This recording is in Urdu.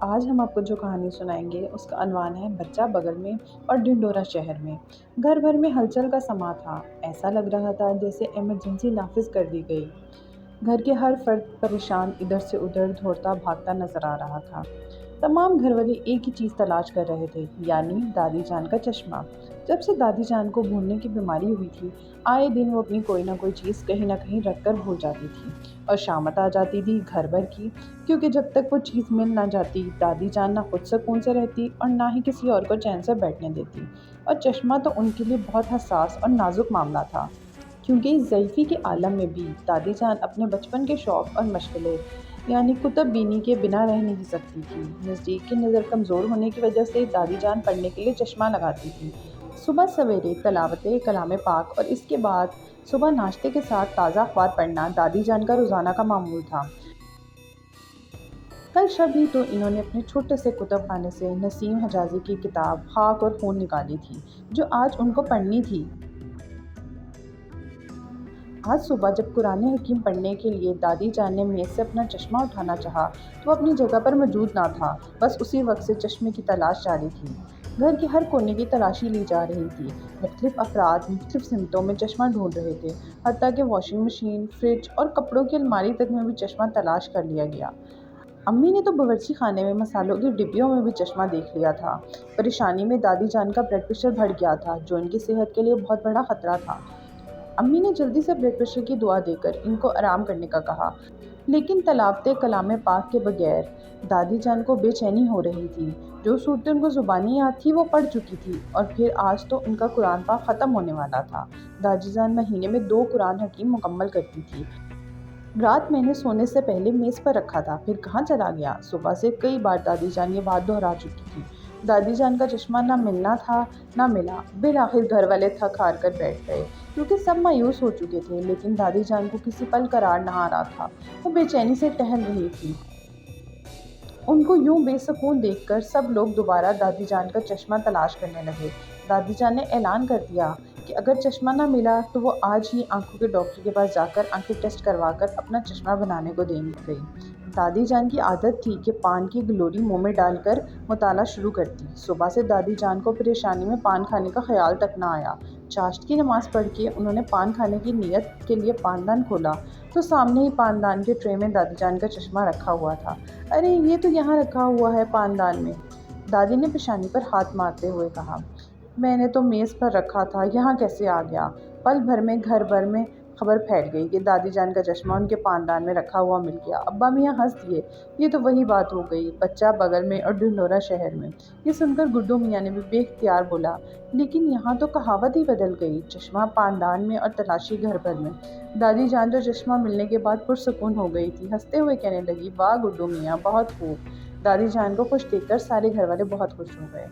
آج ہم آپ کو جو کہانی سنائیں گے اس کا عنوان ہے بچہ بغل میں اور ڈنڈورا شہر میں۔ گھر بھر میں ہلچل کا سما تھا، ایسا لگ رہا تھا جیسے ایمرجنسی نافذ کر دی گئی۔ گھر کے ہر فرد پریشان ادھر سے ادھر دوڑتا بھاگتا نظر آ رہا تھا۔ تمام گھر والے ایک ہی چیز تلاش کر رہے تھے، یعنی دادی جان کا چشمہ۔ جب سے دادی جان کو بھولنے کی بیماری ہوئی تھی، آئے دن وہ اپنی کوئی نہ کوئی چیز کہیں نہ کہیں رکھ کر بھول جاتی تھی، اور شامت آ جاتی تھی گھر بھر کی، کیونکہ جب تک وہ چیز مل نہ جاتی دادی جان نہ خود سکون سے رہتی اور نہ ہی کسی اور کو چین سے بیٹھنے دیتی۔ اور چشمہ تو ان کے لیے بہت حساس اور نازک معاملہ تھا، کیونکہ اس ضعیفی کے عالم میں بھی دادی جان اپنے بچپن کے شوق اور مشغلے یعنی کتب بینی کے بنا رہ نہیں سکتی تھی۔ نزدیک کی نظر کمزور ہونے کی وجہ سے دادی جان پڑھنے کے لیے چشمہ لگاتی تھی۔ صبح سویرے تلاوت کلام پاک اور اس کے بعد صبح ناشتے کے ساتھ تازہ اخبار پڑھنا دادی جان کا روزانہ کا معمول تھا۔ کل شب ہی تو انہوں نے اپنے چھوٹے سے کتب خانے سے نسیم حجازی کی کتاب خاک اور خون نکالی تھی، جو آج ان کو پڑھنی تھی۔ آج صبح جب قرآن حکیم پڑھنے کے لیے دادی جان نے میز سے اپنا چشمہ اٹھانا چاہا تو وہ اپنی جگہ پر موجود نہ تھا، بس اسی وقت سے چشمے کی تلاش جاری تھی۔ گھر کے ہر کونے کی تلاشی لی جا رہی تھی، مختلف افراد مختلف سمتوں میں چشمہ ڈھونڈ رہے تھے، حتیٰ کہ واشنگ مشین، فریج اور کپڑوں کی الماری تک میں بھی چشمہ تلاش کر لیا گیا۔ امی نے تو باورچی خانے میں مسالوں کی ڈبیوں میں بھی چشمہ دیکھ لیا تھا۔ پریشانی میں دادی جان کا بلڈ پریشر بڑھ گیا تھا، جو ان کی صحت کے لیے بہت بڑا خطرہ تھا۔ امی نے جلدی سے بلڈ پریشر کی دعا دے کر ان کو آرام کرنے کا کہا، لیکن تلاوت کلام پاک کے بغیر دادی جان کو بے چینی ہو رہی تھی۔ جو صورتیں ان کو زبانی یاد تھی وہ پڑھ چکی تھی، اور پھر آج تو ان کا قرآن پاک ختم ہونے والا تھا۔ دادی جان مہینے میں 2 قرآن حکیم مکمل کرتی تھی۔ رات میں نے سونے سے پہلے میز پر رکھا تھا، پھر کہاں چلا گیا؟ صبح سے کئی بار دادی جان یہ بات دہرا چکی تھی۔ دادی جان کا چشمہ نہ ملنا تھا نہ ملا۔ بالآخر گھر والے تھک ہار کر بیٹھ گئے، کیونکہ سب مایوس ہو چکے تھے، لیکن دادی جان کو کسی پل قرار نہ آ رہا تھا۔ وہ بے چینی سے ٹہل رہی تھی۔ ان کو یوں بے سکون دیکھ کر سب لوگ دوبارہ دادی جان کا چشمہ تلاش کرنے لگے۔ دادی جان نے اعلان کر دیا کہ اگر چشمہ نہ ملا تو وہ آج ہی آنکھوں کے ڈاکٹر کے پاس جا کر آنکھیں ٹیسٹ کروا کر اپنا چشمہ بنانے کو دیں گئی۔ دادی جان کی عادت تھی کہ پان کی گلوری منہ میں ڈال کر مطالعہ شروع کرتی۔ صبح سے دادی جان کو پریشانی میں پان کھانے کا خیال تک نہ آیا۔ چاشت کی نماز پڑھ کے انہوں نے پان کھانے کی نیت کے لیے پاندان کھولا تو سامنے ہی پاندان کے ٹرے میں دادی جان کا چشمہ رکھا ہوا تھا۔ ارے یہ تو یہاں رکھا ہوا ہے پاندان میں، دادی نے پیشانی پر ہاتھ مارتے ہوئے کہا۔ میں نے تو میز پر رکھا تھا، یہاں کیسے آ گیا؟ پل بھر میں گھر بھر میں خبر پھیل گئی کہ دادی جان کا چشمہ ان کے پاندان میں رکھا ہوا مل گیا۔ ابا میاں ہنس دیے۔ یہ تو وہی بات ہو گئی، بچہ بغل میں اور ڈنڈورا شہر میں۔ یہ سن کر گڈو میاں نے بھی بے اختیار بولا، لیکن یہاں تو کہاوت ہی بدل گئی، چشمہ پاندان میں اور تلاشی گھر بھر میں۔ دادی جان جو چشمہ ملنے کے بعد پرسکون ہو گئی تھی، ہنستے ہوئے کہنے لگی، واہ گڈو میاں، بہت خوب۔ دادی جان کو خوش دیکھ کر سارے گھر والے بہت خوش ہو گئے۔